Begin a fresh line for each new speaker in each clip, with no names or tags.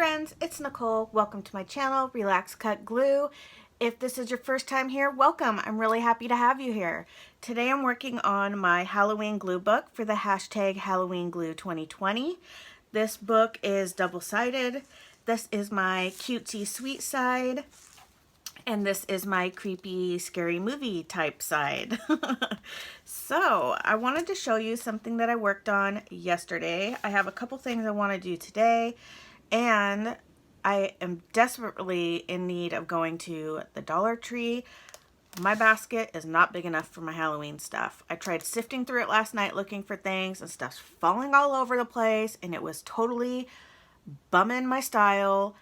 friends, it's Nicole. Welcome to my channel, Relax.Cut.Glue. If this is your first time here, welcome. I'm really happy to have you here. Today I'm working on my Halloween glue book for the hashtag Halloween Glue 2020. This book is double-sided. This is my cutesy sweet side, and this is my creepy scary movie type side. So I wanted to show you something that I worked on yesterday. I have a couple things I want to do today, and I am desperately in need of going to the Dollar Tree. My basket is not big enough for my Halloween stuff. I tried sifting through it last night looking for things, and stuff's falling all over the place, and it was totally bumming my style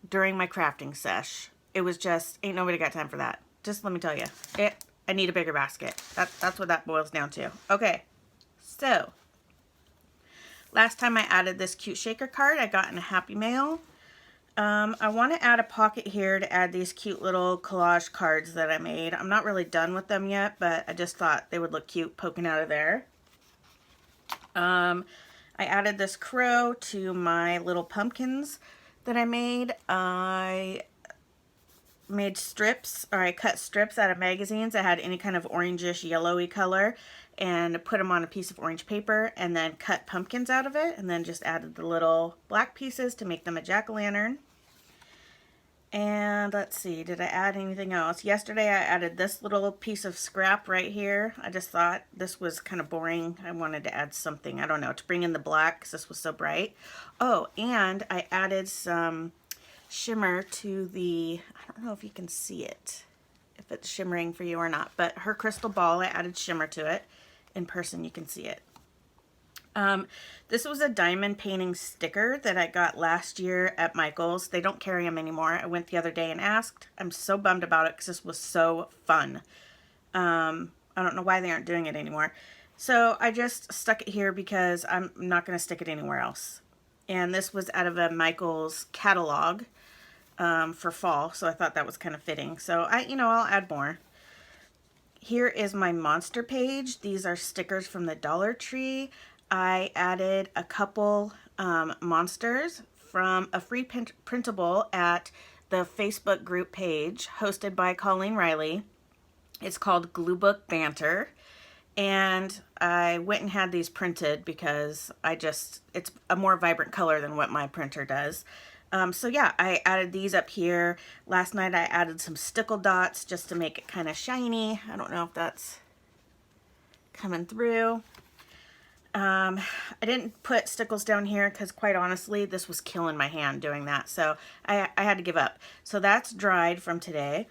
during my crafting sesh. It was just, ain't nobody got time for that. Just let me tell you, I need a bigger basket. That's what that boils down to. Okay, so last time I added this cute shaker card I got in a Happy Mail. I want to add a pocket here to add these cute little collage cards that I made. I'm not really done with them yet, but I just thought they would look cute poking out of there. I added this crow to my little pumpkins that I made. I made strips, or I cut strips out of magazines that had any kind of orangish yellowy color and put them on a piece of orange paper, and then cut pumpkins out of it, and then just added the little black pieces to make them a jack-o'-lantern. And let's see, did I add anything else? Yesterday I added this little piece of scrap right here. I just thought this was kind of boring. I wanted to add something, I don't know, to bring in the black because this was so bright. Oh, and I added some shimmer to the, I don't know if you can see it, if it's shimmering for you or not, but her crystal ball, I added shimmer to it. In person you can see it. This was a diamond painting sticker that I got last year at Michael's. They don't carry them anymore. I went the other day and asked. I'm so bummed about it because this was so fun. I don't know why they aren't doing it anymore. So I just stuck it here because I'm not going to stick it anywhere else. And this was out of a Michael's catalog for fall, so I thought that was kind of fitting. So I'll add more. Here is my monster page. These are stickers from the Dollar Tree. I added a couple monsters from a free printable at the Facebook group page hosted by Colleen Riley. It's called Gluebook Banter. And I went and had these printed because it's a more vibrant color than what my printer does. So yeah, I added these up here. Last night I added some stickle dots just to make it kind of shiny. I don't know if that's coming through. I didn't put stickles down here because quite honestly, this was killing my hand doing that. So I had to give up. So that's dried from today.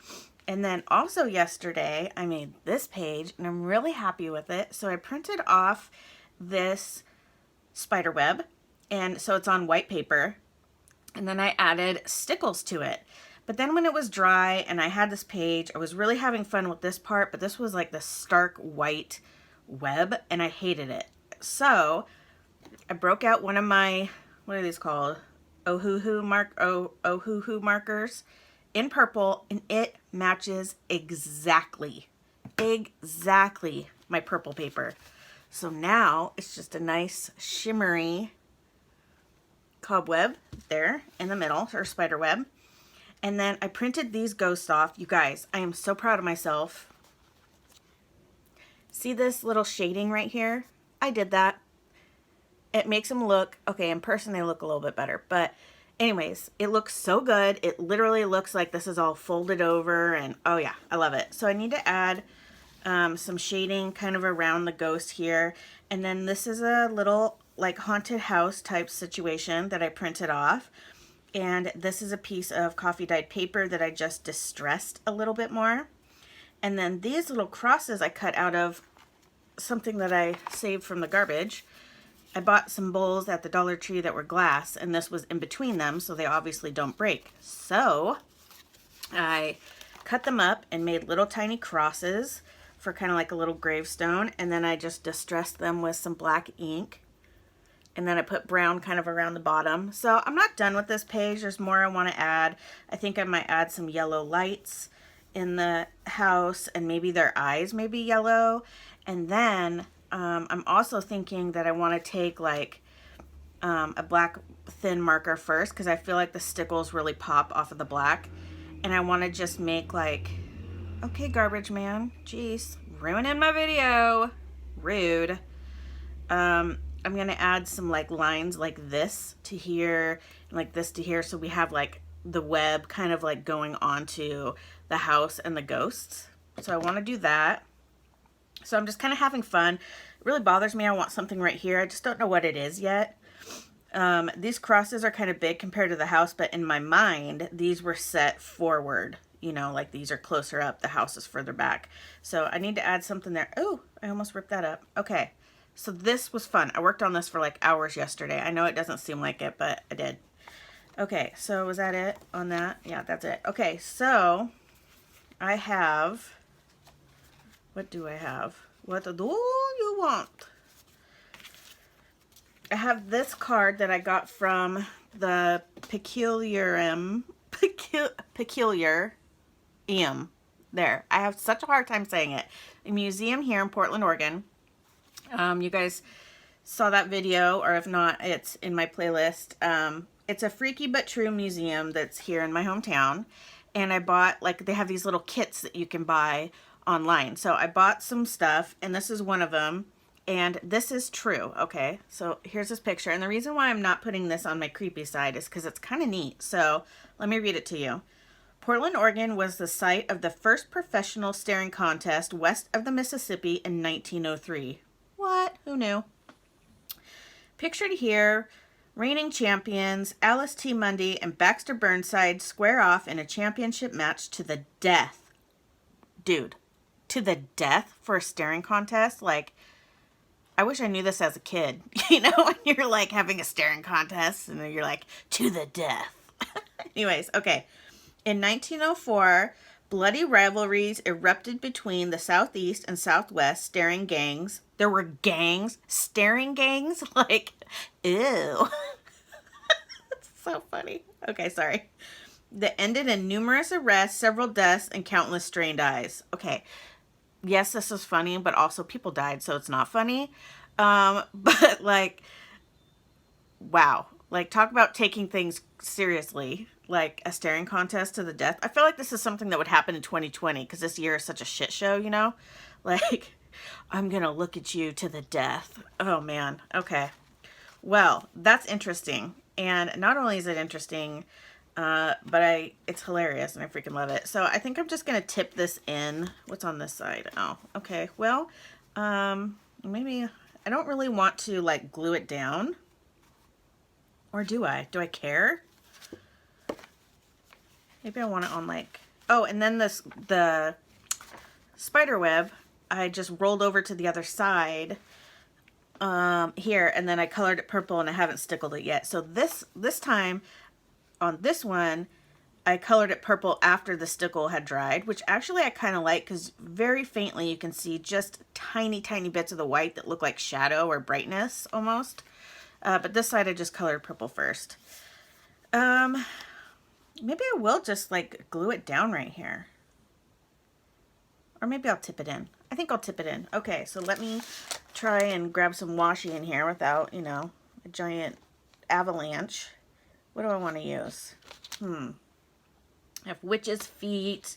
And then also yesterday, I made this page and I'm really happy with it. So I printed off this spider web, and so it's on white paper. And then I added stickles to it. But then when it was dry and I had this page, I was really having fun with this part, but this was like the stark white web and I hated it. So I broke out one of my, what are these called? Ohuhu markers in purple, and it matches exactly my purple paper. So now it's just a nice shimmery cobweb there in the middle, or spider web. And then I printed these ghosts off. You guys, I am so proud of myself. See this little shading right here? I did that. It makes them look, okay, in person they look a little bit better, but anyways, it looks so good. It literally looks like this is all folded over, and oh yeah, I love it. So I need to add some shading kind of around the ghost here. And then this is a little like haunted house type situation that I printed off. And this is a piece of coffee dyed paper that I just distressed a little bit more. And then these little crosses I cut out of something that I saved from the garbage. I bought some bowls at the Dollar Tree that were glass, and this was in between them, so they obviously don't break. So I cut them up and made little tiny crosses for kind of like a little gravestone, and then I just distressed them with some black ink. And then I put brown kind of around the bottom. So I'm not done with this page. There's more I want to add. I think I might add some yellow lights in the house, and maybe their eyes may be yellow. And then I'm also thinking that I want to take like a black thin marker first because I feel like the stickles really pop off of the black. And I want to just make like, okay, garbage man, jeez, ruining my video, rude. I'm gonna add some like lines like this to here and like this to here, so we have like the web kind of like going onto the house and the ghosts. So I want to do that. So I'm just kind of having fun. It really bothers me. I want something right here. I just don't know what it is yet. These crosses are kind of big compared to the house, but in my mind, these were set forward. You know, like these are closer up. The house is further back. So I need to add something there. Oh, I almost ripped that up. Okay. So this was fun. I worked on this for like hours yesterday. I know it doesn't seem like it, but I did. Okay, so was that it on that? Yeah, that's it. Okay, so I have, what do I have? What do you want? I have this card that I got from the Peculiar there. I have such a hard time saying it. A museum here in Portland, Oregon. You guys saw that video, or if not, it's in my playlist. It's a freaky but true museum that's here in my hometown. And I bought, like, they have these little kits that you can buy online. So I bought some stuff, and this is one of them. And this is true, okay? So here's this picture. And the reason why I'm not putting this on my creepy side is because it's kind of neat. So let me read it to you. Portland, Oregon was the site of the first professional staring contest west of the Mississippi in 1903. What? Who knew? Pictured here, reigning champions Alice T. Mundy and Baxter Burnside square off in a championship match to the death. Dude, to the death for a staring contest? Like, I wish I knew this as a kid. You know, when you're like having a staring contest and you're like, to the death. Anyways, okay. In 1904, bloody rivalries erupted between the Southeast and Southwest staring gangs. There were gangs? Staring gangs? Like, ew. That's so funny. Okay, sorry. That ended in numerous arrests, several deaths, and countless strained eyes. Okay. Yes, this is funny, but also people died, so it's not funny. But, like, wow. Like, talk about taking things seriously. Like a staring contest to the death. I feel like this is something that would happen in 2020 because this year is such a shit show, you know? Like, I'm going to look at you to the death. Oh, man. Okay. Well, that's interesting. And not only is it interesting, but it's hilarious and I freaking love it. So I think I'm just going to tip this in. What's on this side? Oh, okay. Well, maybe I don't really want to like glue it down. Or do I? Do I care? Maybe I want it on like, oh, and then the spider web, I just rolled over to the other side here, and then I colored it purple and I haven't stickled it yet. So this time on this one, I colored it purple after the stickle had dried, which actually I kind of like because very faintly you can see just tiny, tiny bits of the white that look like shadow or brightness almost. But this side I just colored purple first. Maybe I will just like glue it down right here. Or maybe I'll tip it in. I think I'll tip it in. Okay, so let me try and grab some washi in here without, you know, a giant avalanche. What do I want to use? I have witch's feet,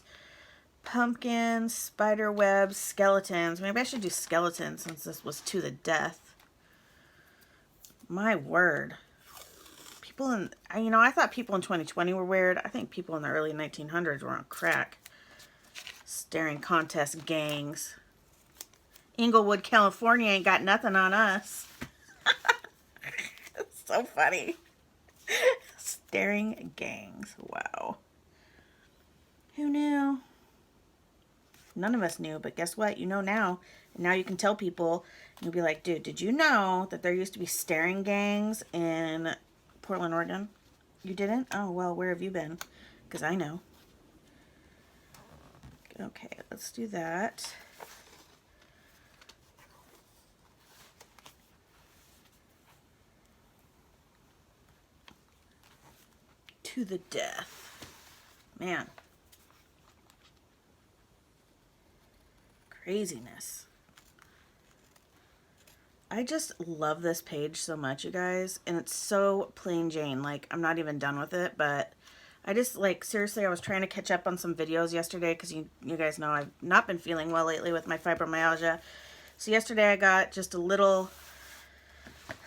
pumpkins, spider webs, skeletons. Maybe I should do skeletons since this was to the death. My word. People in, you know, I thought people in 2020 were weird. I think people in the early 1900s were on crack. Staring contest gangs. Inglewood, California ain't got nothing on us. It's so funny. Staring gangs. Wow. Who knew? None of us knew, but guess what? You know now. And now you can tell people, and you'll be like, dude, did you know that there used to be staring gangs in Portland, Oregon? You didn't? Oh, well, where have you been? Because I know. Okay, let's do that. To the death. Man. Craziness. I just love this page so much, you guys. And it's so plain Jane. Like, I'm not even done with it, but I just, like, seriously, I was trying to catch up on some videos yesterday because you guys know I've not been feeling well lately with my fibromyalgia. So yesterday I got just a little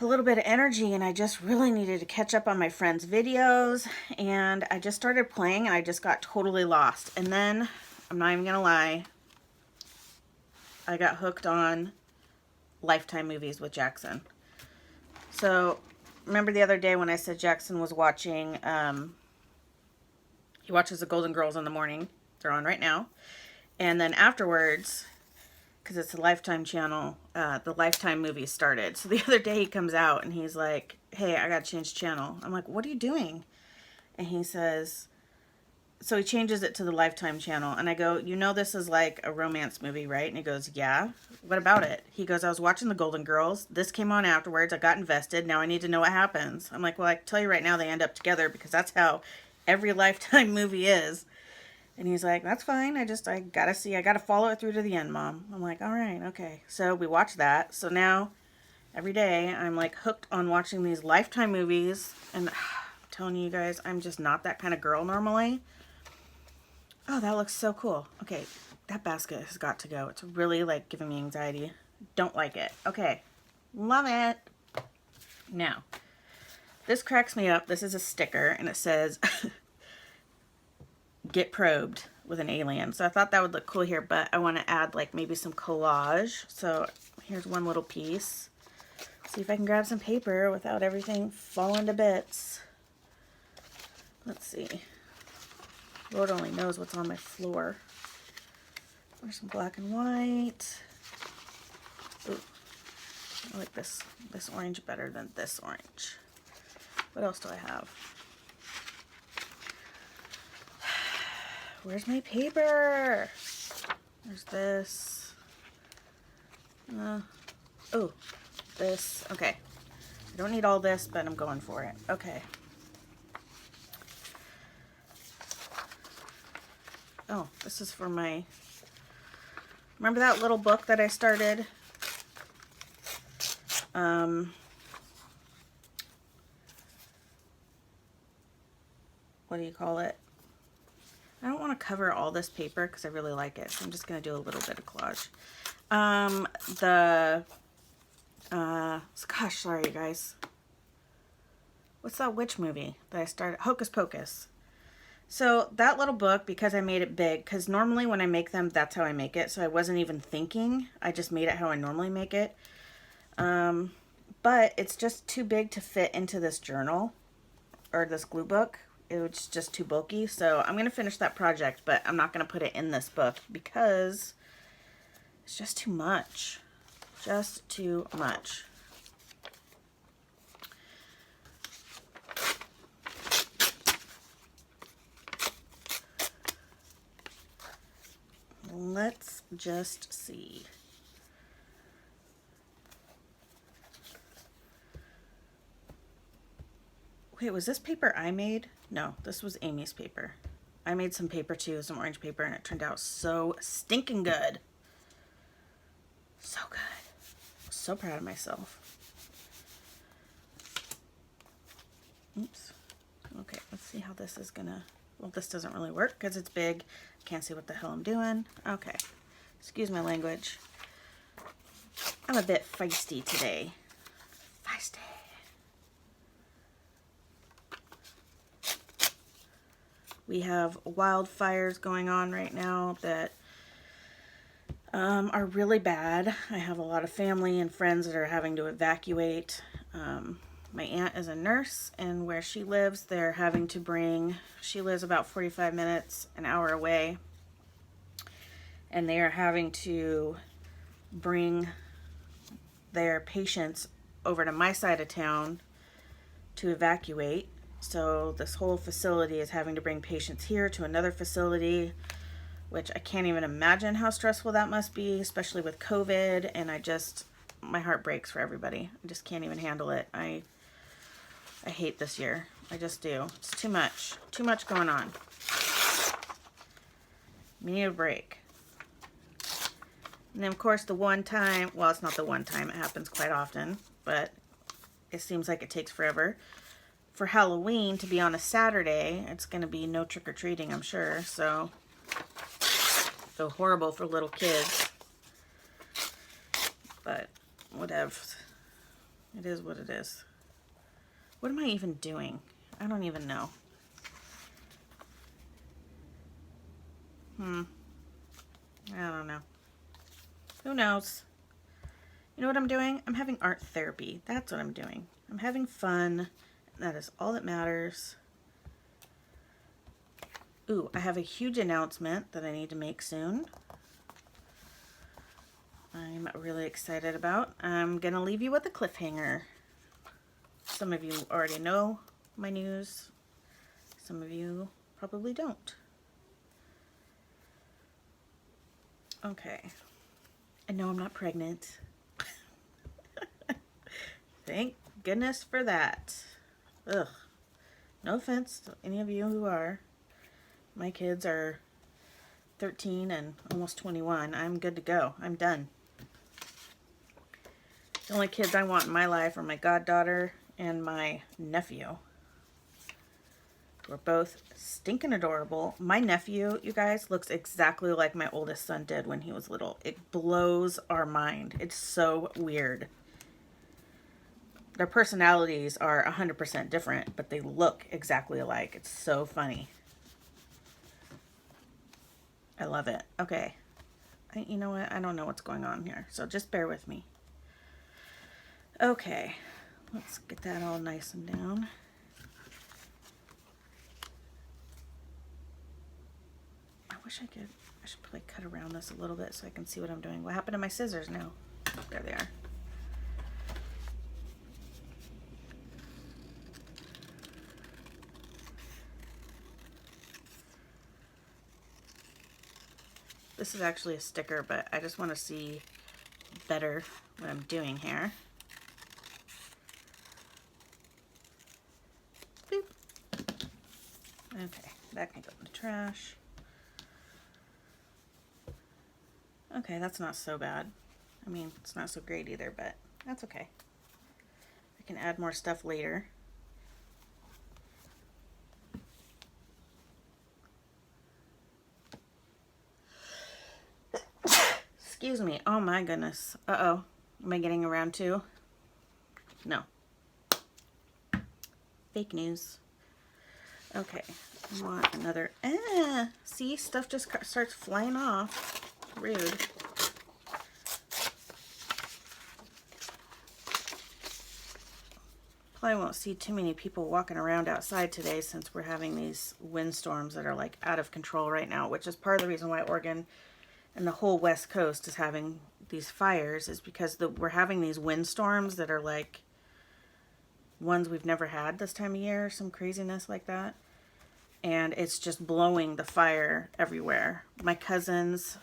bit of energy, and I just really needed to catch up on my friends' videos, and I just started playing and I just got totally lost. And then, I'm not even gonna lie, I got hooked on Lifetime movies with Jackson. So, remember the other day when I said Jackson was watching, he watches the Golden Girls in the morning. They're on right now. And then afterwards, because it's a Lifetime channel, the Lifetime movies started. So the other day he comes out and he's like, hey, I gotta change channel. I'm like, what are you doing? And he says, so he changes it to the Lifetime channel. And I go, you know this is like a romance movie, right? And he goes, yeah. What about it? He goes, I was watching the Golden Girls. This came on afterwards. I got invested. Now I need to know what happens. I'm like, well, I can tell you right now they end up together because that's how every Lifetime movie is. And he's like, that's fine. I gotta see. I gotta follow it through to the end, Mom. I'm like, all right, okay. So we watched that. So now every day I'm like hooked on watching these Lifetime movies. And I'm telling you guys, I'm just not that kind of girl normally. Oh, that looks so cool. Okay, that basket has got to go. It's really like giving me anxiety. Don't like it. Okay, love it. Now, this cracks me up. This is a sticker and it says, get probed with an alien. So I thought that would look cool here, but I want to add like maybe some collage. So here's one little piece. See if I can grab some paper without everything falling to bits. Let's see. Lord only knows what's on my floor. There's some black and white. Ooh, I like this orange better than this orange. What else do I have? Where's my paper? There's this. Oh, this. Okay. I don't need all this, but I'm going for it. Okay. Oh, this is for my... Remember that little book that I started? What do you call it? I don't want to cover all this paper because I really like it. So I'm just going to do a little bit of collage. Gosh, sorry you guys. What's that witch movie that I started? Hocus Pocus. So that little book, because I made it big, because normally when I make them, that's how I make it. So I wasn't even thinking. I just made it how I normally make it. But it's just too big to fit into this journal or this glue book. It was just too bulky. So I'm going to finish that project, but I'm not going to put it in this book because it's just too much. Just too much. Let's just see. Wait, was this paper I made? No, this was Amy's paper. I made some paper too, some orange paper, and it turned out so stinking good. So good. So proud of myself. Oops. Okay, let's see how this is gonna... Well, this doesn't really work because it's big. Can't see what the hell I'm doing. Okay. Excuse my language. I'm a bit feisty today. Feisty. We have wildfires going on right now that are really bad. I have a lot of family and friends that are having to evacuate. My aunt is a nurse, and where she lives, they're having to bring, she lives about 45 minutes, an hour away, and they are having to bring their patients over to my side of town to evacuate. So this whole facility is having to bring patients here to another facility, which I can't even imagine how stressful that must be, especially with COVID, and my heart breaks for everybody. I just can't even handle it. I hate this year. I just do. It's too much. Too much going on. We need a break. And then of course the one time, well, it's not the one time, it happens quite often, but it seems like it takes forever. For Halloween to be on a Saturday, it's going to be no trick-or-treating, I'm sure, so horrible for little kids. But whatever. It is what it is. What am I even doing? I don't even know. I don't know. Who knows? You know what I'm doing? I'm having art therapy. That's what I'm doing. I'm having fun. That is all that matters. Ooh, I have a huge announcement that I need to make soon. I'm really excited about. I'm gonna leave you with a cliffhanger. Some of you already know my news. Some of you probably don't. Okay. I know I'm not pregnant. Thank goodness for that. Ugh. No offense to any of you who are. My kids are 13 and almost 21. I'm good to go. I'm done. The only kids I want in my life are my goddaughter and my nephew. We're both stinking adorable. My nephew, you guys, looks exactly like my oldest son did when he was little. It blows our mind. It's so weird. Their personalities are 100% different, but they look exactly alike. It's so funny. I love it. Okay. You know what? I don't know what's going on here, so just bear with me. Okay. Let's get that all nice and down. I should probably cut around this a little bit so I can see what I'm doing. What happened to my scissors now? There they are. This is actually a sticker, but I just want to see better what I'm doing here. Boop. Okay, that can go in the trash. Okay, that's not so bad. I mean, it's not so great either, but that's okay. I can add more stuff later. Excuse me. Oh my goodness. Uh-oh. Am I getting around too? No. Fake news. Okay. I want another. See? Stuff just starts flying off. Rude. Probably won't see too many people walking around outside today since we're having these windstorms that are like out of control right now, which is part of the reason why Oregon and the whole West Coast is having these fires, is because we're having these windstorms that are like ones we've never had this time of year, some craziness like that. And it's just blowing the fire everywhere. My cousin's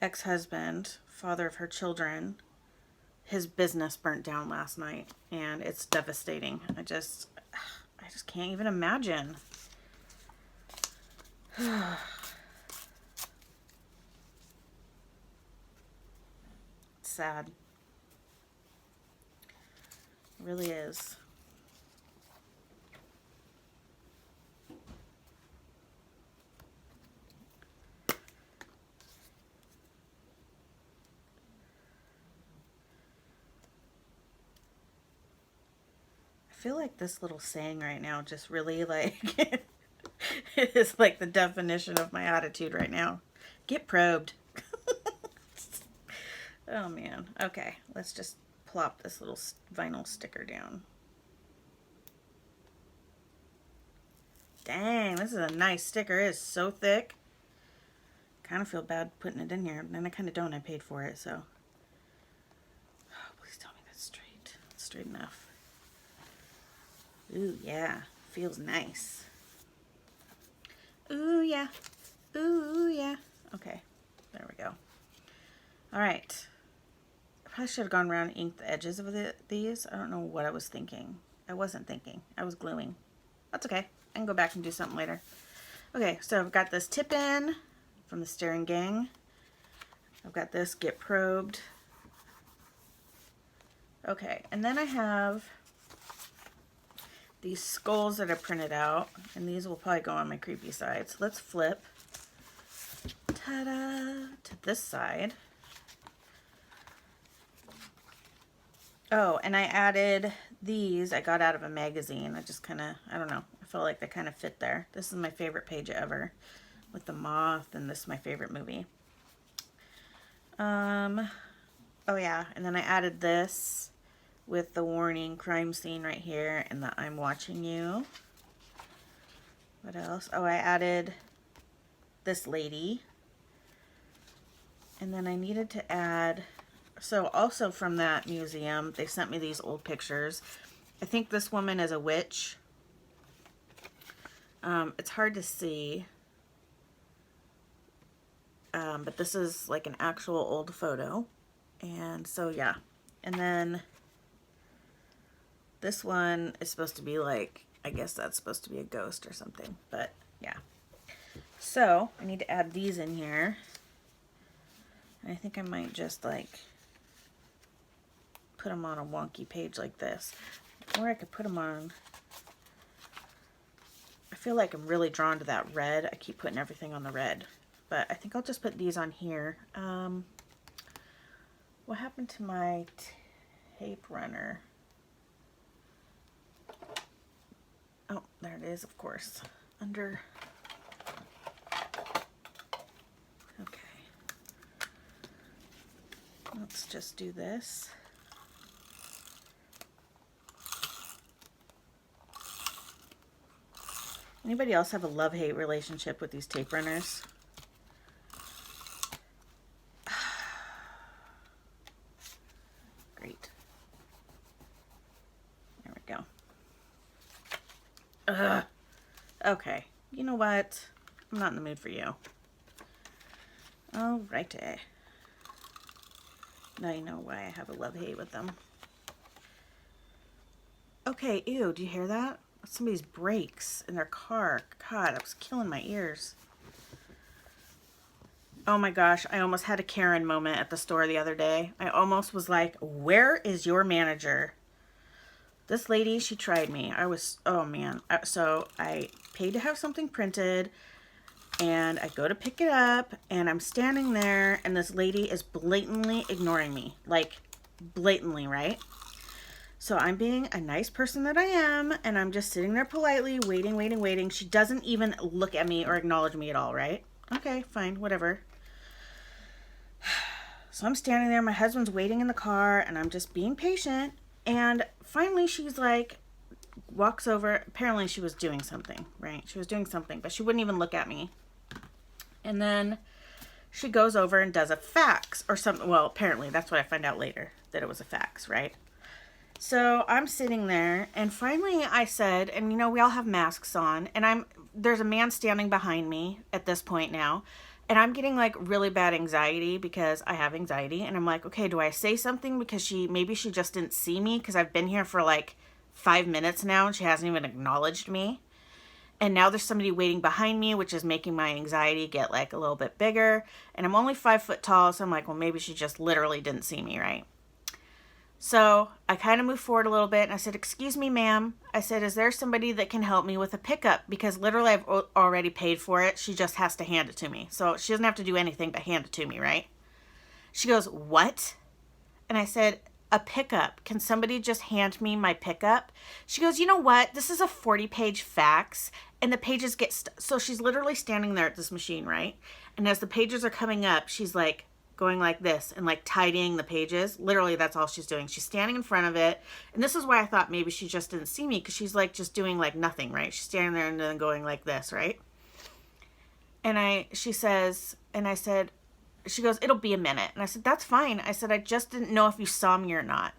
ex-husband, father of her children, his business burnt down last night, and it's devastating. I just can't even imagine. It's sad. It really is. I feel like this little saying right now just really like it is like the definition of my attitude right now. Get probed. Oh man. Okay, let's just plop this little vinyl sticker down. Dang, this is a nice sticker. It is so thick. Kind of feel bad putting it in here, and then I kind of don't. I paid for it, so. Oh, please tell me that's straight. It's straight enough. Ooh, yeah. Feels nice. Ooh, yeah. Ooh, yeah. Okay. There we go. All right. I probably should have gone around and inked the edges of these. I don't know what I was thinking. I wasn't thinking. I was gluing. That's okay. I can go back and do something later. Okay, so I've got this tip in. from the Staring Gang. I've got this Get Probed. Okay, and then I have these skulls that I printed out, and these will probably go on my creepy side. So let's flip, ta-da, to this side. Oh, and I added these I got out of a magazine. I just kind of, I don't know, I felt like they kind of fit there. This is my favorite page ever with the moth, and this is my favorite movie. Oh yeah, and then I added this with the warning crime scene right here and the I'm watching you. What else? Oh, I added this lady. And then I needed to add, so also from that museum, they sent me these old pictures. I think this woman is a witch. It's hard to see. But this is like an actual old photo. And so, yeah. And then this one is supposed to be like, I guess that's supposed to be a ghost or something. But, yeah. So, I need to add these in here. And I think I might just, like, put them on a wonky page like this. Or I could put them on... I feel like I'm really drawn to that red. I keep putting everything on the red. But I think I'll just put these on here. What happened to my tape runner? Oh, there it is, of course. Under... Okay. Let's just do this. Anybody else have a love-hate relationship with these tape runners? Great. There we go. Ugh. Okay. You know what? I'm not in the mood for you. Alrighty. Now you know why I have a love-hate with them. Okay, ew, do you hear that? Somebody's brakes in their car. God, that was killing my ears. Oh my gosh, I almost had a Karen moment at the store the other day. I almost was like, where is your manager? This lady, she tried me. I was, oh man. So I paid to have something printed, and I go to pick it up, and I'm standing there, and this lady is blatantly ignoring me. Like, blatantly, right? So I'm being a nice person that I am, and I'm just sitting there politely, waiting. She doesn't even look at me or acknowledge me at all, right? Okay, fine, whatever. So I'm standing there, my husband's waiting in the car, and I'm just being patient. And finally she's like, walks over. Apparently she was doing something, right? She was doing something, but she wouldn't even look at me. And then she goes over and does a fax or something. Well, apparently that's what I find out later, that it was a fax, right? So I'm sitting there, and finally I said, and you know, we all have masks on, and there's a man standing behind me at this point now, and I'm getting like really bad anxiety because I have anxiety, and I'm like, okay, do I say something because maybe she just didn't see me because I've been here for like 5 minutes now and she hasn't even acknowledged me, and now there's somebody waiting behind me, which is making my anxiety get like a little bit bigger, and I'm only 5 foot tall, so I'm like, well, maybe she just literally didn't see me, right? So I kind of moved forward a little bit, and I said, excuse me, ma'am. I said, is there somebody that can help me with a pickup? Because literally I've already paid for it. She just has to hand it to me. So she doesn't have to do anything but hand it to me, right? She goes, what? And I said, a pickup. Can somebody just hand me my pickup? She goes, you know what? This is a 40-page fax, and the pages get so she's literally standing there at this machine, right? And as the pages are coming up, she's like, going like this and like tidying the pages. Literally, that's all she's doing. She's standing in front of it. And this is why I thought maybe she just didn't see me, because she's like just doing like nothing, right? She's standing there and then going like this, right? And she says, and I said, she goes, it'll be a minute. And I said, that's fine. I said, I just didn't know if you saw me or not.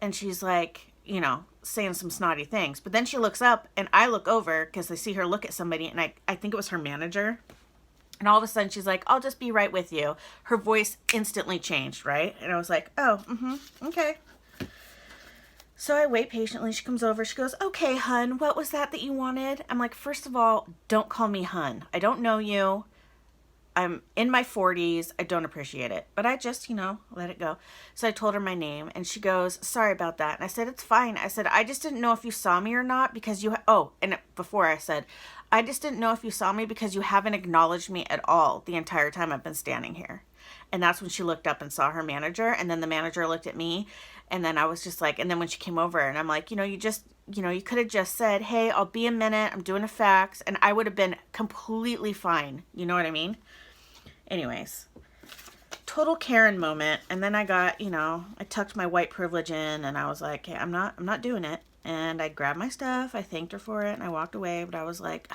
And she's like, you know, saying some snotty things. But then she looks up, and I look over because I see her look at somebody, and I think it was her manager. And all of a sudden, she's like, I'll just be right with you. Her voice instantly changed, right? And I was like, oh, okay. So I wait patiently. She comes over. She goes, okay, hun, what was that you wanted? I'm like, first of all, don't call me hun. I don't know you. I'm in my 40s. I don't appreciate it, but I just, let it go. So I told her my name, and she goes, sorry about that. And I said, it's fine. I said, I just didn't know if you saw me or not because before I said, I just didn't know if you saw me because you haven't acknowledged me at all the entire time I've been standing here. And that's when she looked up and saw her manager, and then the manager looked at me, and then I was just like, and then when she came over, and I'm like, you could have just said, hey, I'll be a minute, I'm doing a fax, and I would have been completely fine. You know what I mean? Anyways, total Karen moment. And then I got, I tucked my white privilege in, and I was like, hey, I'm not doing it. And I grabbed my stuff, I thanked her for it, and I walked away, but I was like,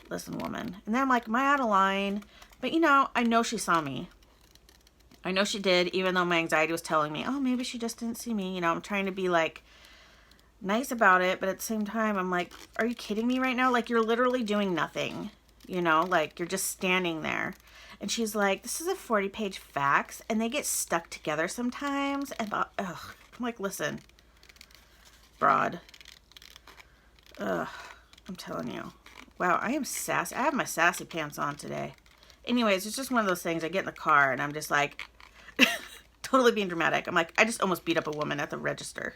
listen, woman. And then I'm like, am I out of line? But I know she saw me. I know she did, even though my anxiety was telling me, oh, maybe she just didn't see me. I'm trying to be like nice about it, but at the same time, I'm like, are you kidding me right now? Like, you're literally doing nothing, like you're just standing there. And she's like, this is a 40-page fax, and they get stuck together sometimes. And I'm like, listen, broad. I'm telling you. Wow, I am sassy. I have my sassy pants on today. Anyways, it's just one of those things. I get in the car and I'm just like, totally being dramatic. I'm like, I just almost beat up a woman at the register.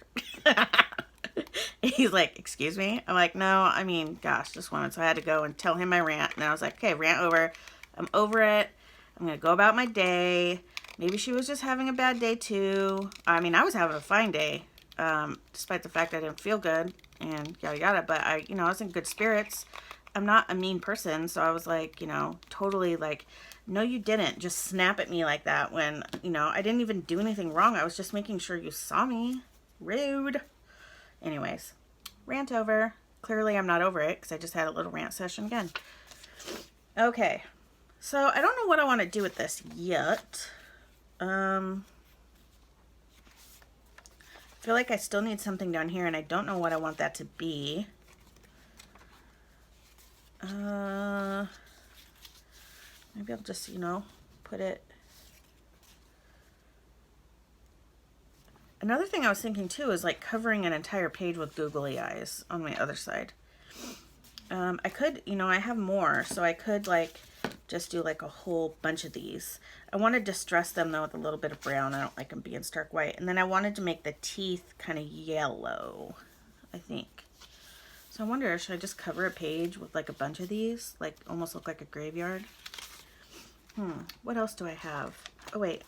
He's like, excuse me? I'm like, no, I mean, gosh, this woman. So I had to go and tell him my rant. And I was like, okay, rant over. I'm over it. I'm going to go about my day. Maybe she was just having a bad day too. I mean, I was having a fine day, despite the fact I didn't feel good and yada yada. But I was in good spirits. I'm not a mean person, so I was like, totally like, no, you didn't just snap at me like that when, I didn't even do anything wrong. I was just making sure you saw me. Rude. Anyways, rant over. Clearly I'm not over it because I just had a little rant session again. Okay, so I don't know what I want to do with this yet. I feel like I still need something down here, and I don't know what I want that to be. Maybe I'll just, put it. Another thing I was thinking too is like covering an entire page with googly eyes on my other side. I could, I have more, so I could like just do like a whole bunch of these. I want to distress them though with a little bit of brown. I don't like them being stark white. And then I wanted to make the teeth kind of yellow, I think. So I wonder, should I just cover a page with like a bunch of these? Like almost look like a graveyard? What else do I have? Oh wait,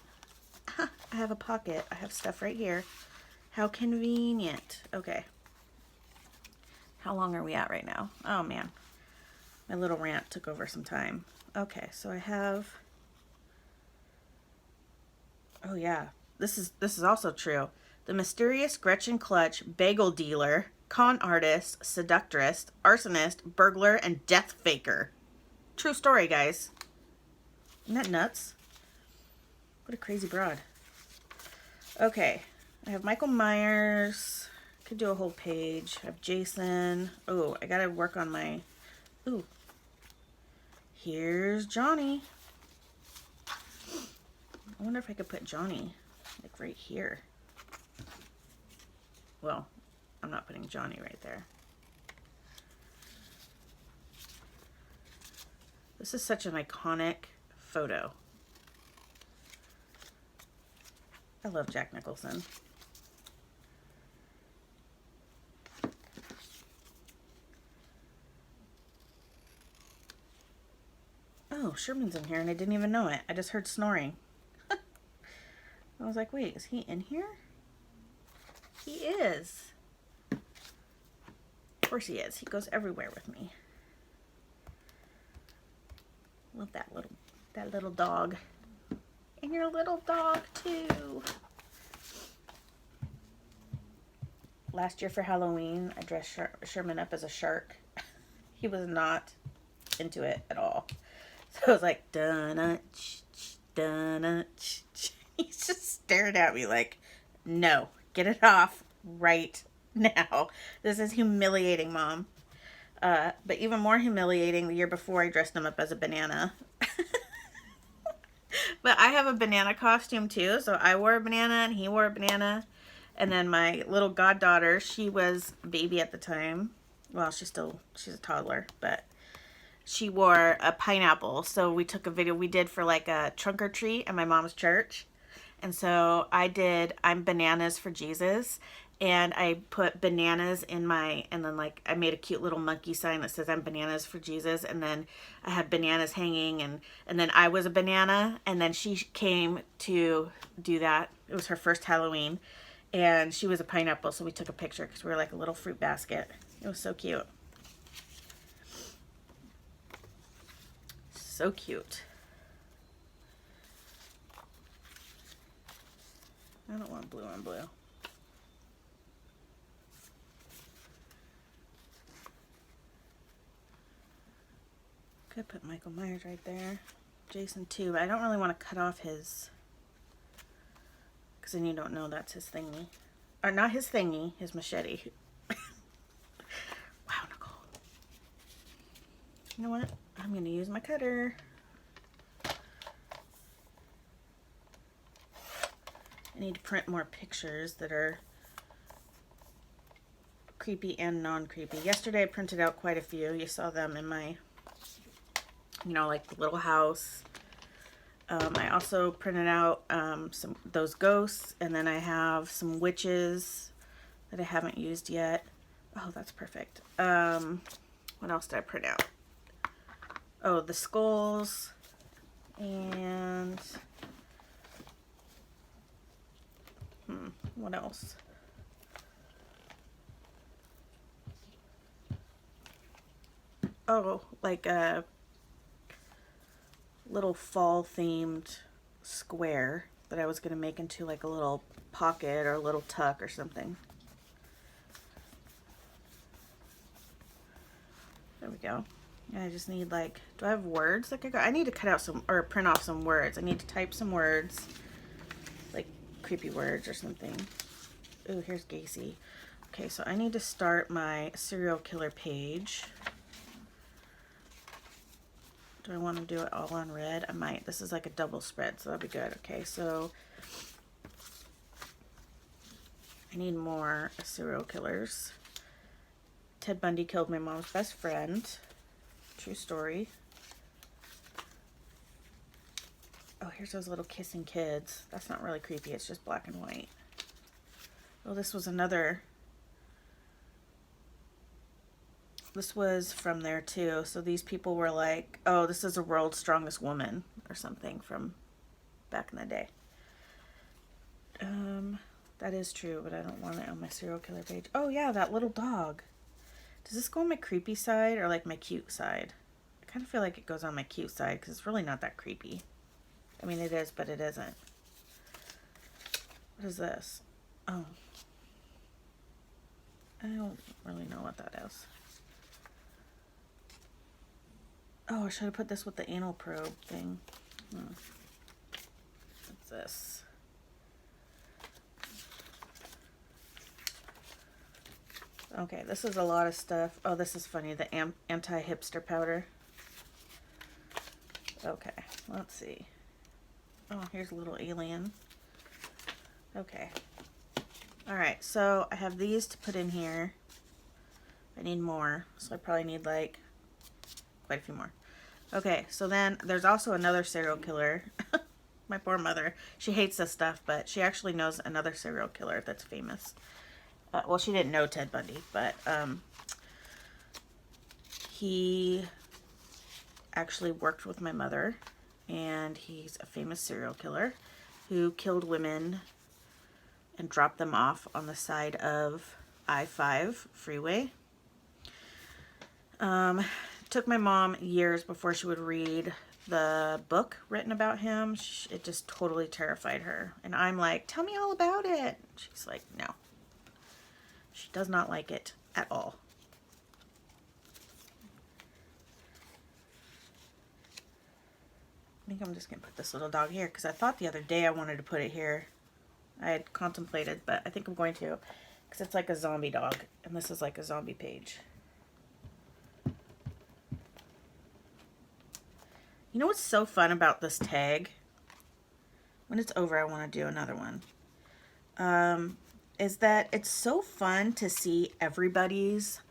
I have a pocket. I have stuff right here. How convenient. Okay. How long are we at right now? Oh man, my little rant took over some time. Okay, so I have, oh yeah, this is also true. The mysterious Gretchen Clutch, bagel dealer, con artist, seductress, arsonist, burglar, and death faker. True story, guys. Isn't that nuts? What a crazy broad. Okay, I have Michael Myers. Could do a whole page. I have Jason. Oh, I gotta work on my, ooh. Here's Johnny. I wonder if I could put Johnny like right here. Well, I'm not putting Johnny right there. This is such an iconic photo. I love Jack Nicholson. Oh, Sherman's in here and I didn't even know it. I just heard snoring. I was like, wait, is he in here? He is. Of course he is. He goes everywhere with me. Love that little dog. And your little dog too. Last year for Halloween, I dressed Sherman up as a shark. He was not into it at all. So I was like, dun-na, dun-na. He's just staring at me like, no, get it off right now. This is humiliating, Mom. But even more humiliating, the year before I dressed him up as a banana. But I have a banana costume too. So I wore a banana and he wore a banana. And then my little goddaughter, she was a baby at the time. Well, she's a toddler, but she wore a pineapple. So we took a video we did for like a trunk or treat at my mom's church. And so I did I'm bananas for Jesus, and I put bananas in my, and then like I made a cute little monkey sign that says I'm bananas for Jesus, and then I had bananas hanging, and then I was a banana, and then she came to do that. It was her first Halloween, and she was a pineapple, so we took a picture because we were like a little fruit basket. It was so cute. So cute. I don't want blue on blue. Could put Michael Myers right there. Jason too, but I don't really want to cut off his, because then you don't know that's his thingy. Or not his thingy, his machete. Wow, Nicole. You know what? I'm going to use my cutter. I need to print more pictures that are creepy and non-creepy. Yesterday I printed out quite a few. You saw them in my, you know, like the little house. I also printed out some those ghosts, and then I have some witches that I haven't used yet. Oh, that's perfect. What else did I print out? Oh, the skulls, and what else? Oh, like a little fall themed square that I was going to make into like a little pocket or a little tuck or something. There we go. And I just need like, do I have words that could go? I need to cut out some, or print off some words. I need to type some words, like creepy words or something. Ooh, here's Gacy. Okay, so I need to start my serial killer page. Do I want to do it all on red? I might. This is like a double spread, so that'll be good. Okay, so I need more serial killers. Ted Bundy killed my mom's best friend. True story. Oh, here's those little kissing kids. That's not really creepy. It's just black and white. Oh, this was another. This was from there too. So these people were like, oh, this is the world's strongest woman or something from back in the day. That is true, but I don't want it on my serial killer page. Oh yeah, that little dog. Does this go on my creepy side or like my cute side? I kind of feel like it goes on my cute side because it's really not that creepy. I mean, it is, but it isn't. What is this? Oh. I don't really know what that is. Oh, I should have put this with the anal probe thing. What's this? Okay, this is a lot of stuff. Oh, this is funny. The anti-hipster powder. Okay, let's see. Oh, here's a little alien. Okay. Alright, so I have these to put in here. I need more, so I probably need like quite a few more. Okay, so then there's also another serial killer. My poor mother. She hates this stuff, but she actually knows another serial killer that's famous. Well, she didn't know Ted Bundy, but he actually worked with my mother, and he's a famous serial killer who killed women and dropped them off on the side of I-5 freeway. Took my mom years before she would read the book written about him. It just totally terrified her. And I'm like, tell me all about it. She's like, no. She does not like it at all. I think I'm just going to put this little dog here because I thought the other day I wanted to put it here. I had contemplated, but I think I'm going to because it's like a zombie dog, and this is like a zombie page. You know what's so fun about this tag? When it's over, I want to do another one. Is that it's so fun to see everybody's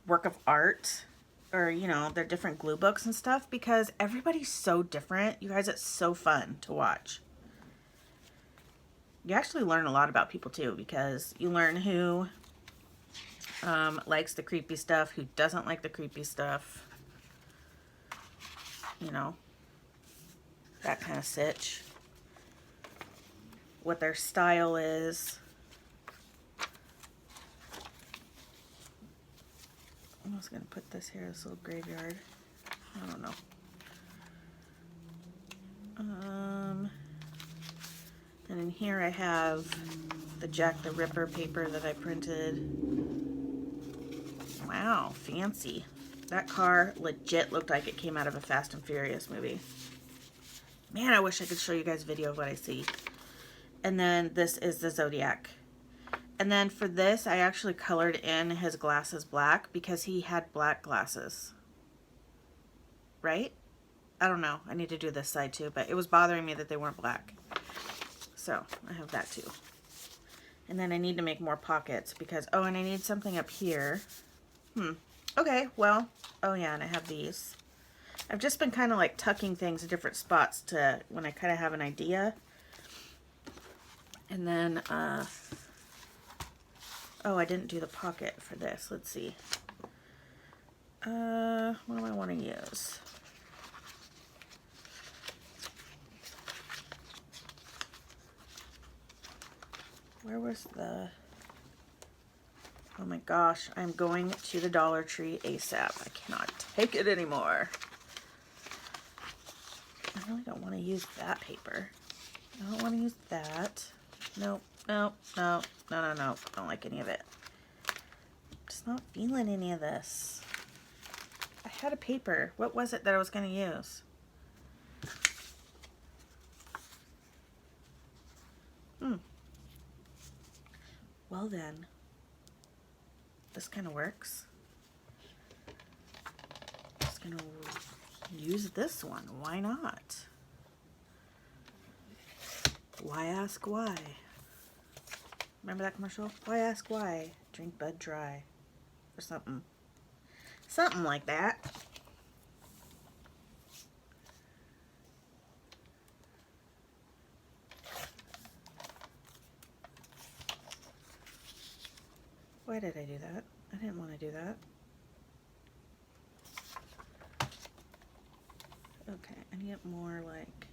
work of art or you know, their different glue books and stuff, because everybody's so different. You guys, it's so fun to watch. You actually learn a lot about people too, because you learn who likes the creepy stuff, who doesn't like the creepy stuff, you know, that kind of sitch, what their style is. I was going to put this here, this little graveyard. I don't know. And in here I have the Jack the Ripper paper that I printed. Wow, fancy. That car legit looked like it came out of a Fast and Furious movie. Man, I wish I could show you guys a video of what I see. And then this is the Zodiac. And then for this, I actually colored in his glasses black because he had black glasses. Right? I don't know. I need to do this side too, but it was bothering me that they weren't black. So I have that too. And then I need to make more pockets because, oh, and I need something up here. Okay, well, oh yeah, and I have these. I've just been kind of like tucking things in different spots to when I kind of have an idea. And then, oh, I didn't do the pocket for this. Let's see. What do I want to use? Where was the... Oh my gosh, I'm going to the Dollar Tree ASAP. I cannot take it anymore. I really don't want to use that paper. I don't want to use that. Nope, nope, nope, no, no, no. I don't like any of it. I'm just not feeling any of this. I had a paper. What was it that I was going to use? Well then, this kind of works. Just gonna use this one. Why not? Why ask why? Remember that commercial? Why ask why? Drink Bud Dry. Or something. Something like that. Why did I do that? I didn't want to do that. Okay, I need more like...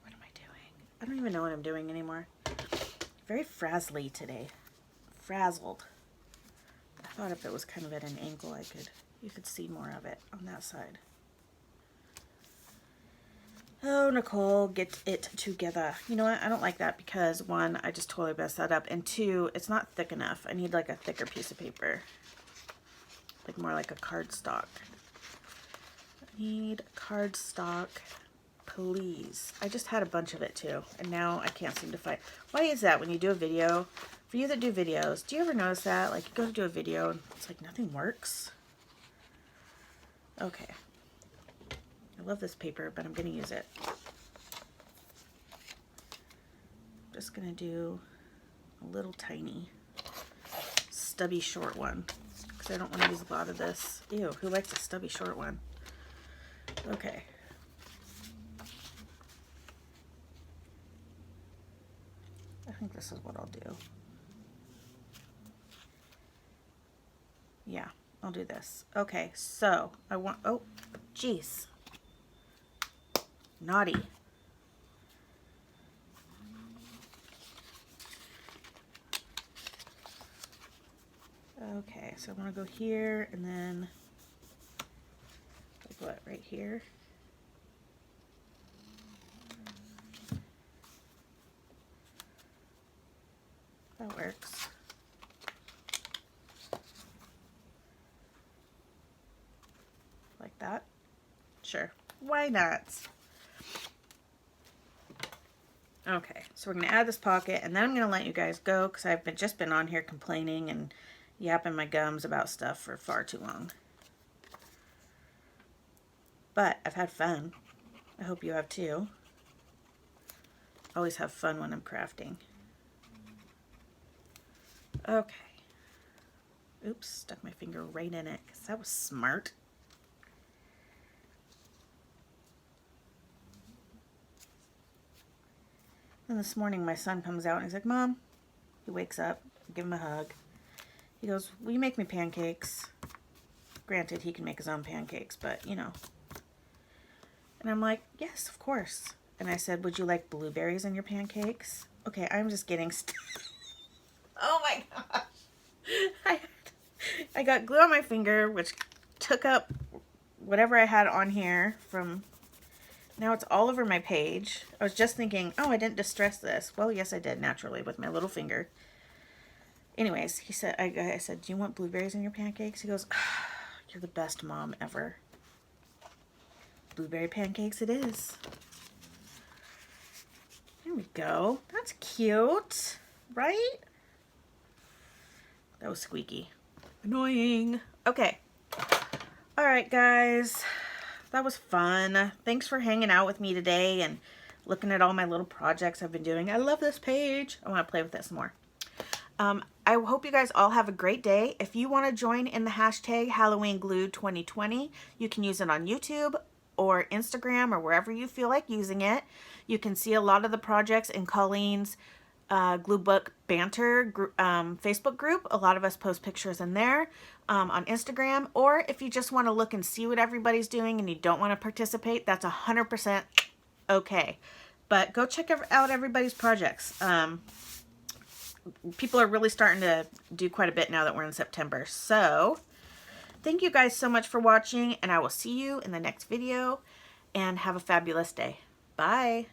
What am I doing? I don't even know what I'm doing anymore. Very frazzly today. Frazzled. I thought if it was kind of at an angle, you could see more of it on that side. Oh, Nicole, get it together. You know what? I don't like that because, one, I just totally messed that up. And two, it's not thick enough. I need like a thicker piece of paper. Like more like a cardstock. I need cardstock, please. I just had a bunch of it too. And now I can't seem to find. Why is that when you do a video? For you that do videos, do you ever notice that? Like you go to do a video and it's like nothing works. Okay. I love this paper, but I'm going to use it. I'm just going to do a little tiny, stubby short one. Because I don't want to use a lot of this. Ew, who likes a stubby short one? Okay. I think this is what I'll do. Yeah, I'll do this. Okay, so I want, oh, jeez. Naughty. Okay, so I'm going to go here and then like what, right here? That works. Like that? Sure. Why not? Okay, so we're going to add this pocket, and then I'm going to let you guys go because I've just been on here complaining and yapping my gums about stuff for far too long. But I've had fun. I hope you have too. Always have fun when I'm crafting. Okay. Oops, stuck my finger right in it because that was smart. And this morning my son comes out and he's like, Mom, he wakes up, I give him a hug. He goes, will you make me pancakes? Granted, he can make his own pancakes, but you know. And I'm like, yes, of course. And I said, would you like blueberries in your pancakes? Okay, I'm just getting oh my gosh. I got glue on my finger, which took up whatever I had on here from, now it's all over my page. I was just thinking, oh, I didn't distress this. Well, yes, I did, naturally, with my little finger. Anyways, he said, I said, do you want blueberries in your pancakes? He goes, ah, you're the best mom ever. Blueberry pancakes it is. There we go. That's cute, right? That was squeaky. Annoying. Okay. All right, guys. That was fun. Thanks for hanging out with me today and looking at all my little projects I've been doing. I love this page. I want to play with it some more. I hope you guys all have a great day. If you want to join in the hashtag HalloweenGlue 2020, you can use it on YouTube or Instagram or wherever you feel like using it. You can see a lot of the projects in Colleen's gluebook banter Facebook group. A lot of us post pictures in there on Instagram. Or if you just want to look and see what everybody's doing and you don't want to participate, that's 100% okay. But go check out everybody's projects. People are really starting to do quite a bit now that we're in September. So thank you guys so much for watching, and I will see you in the next video, and have a fabulous day. Bye.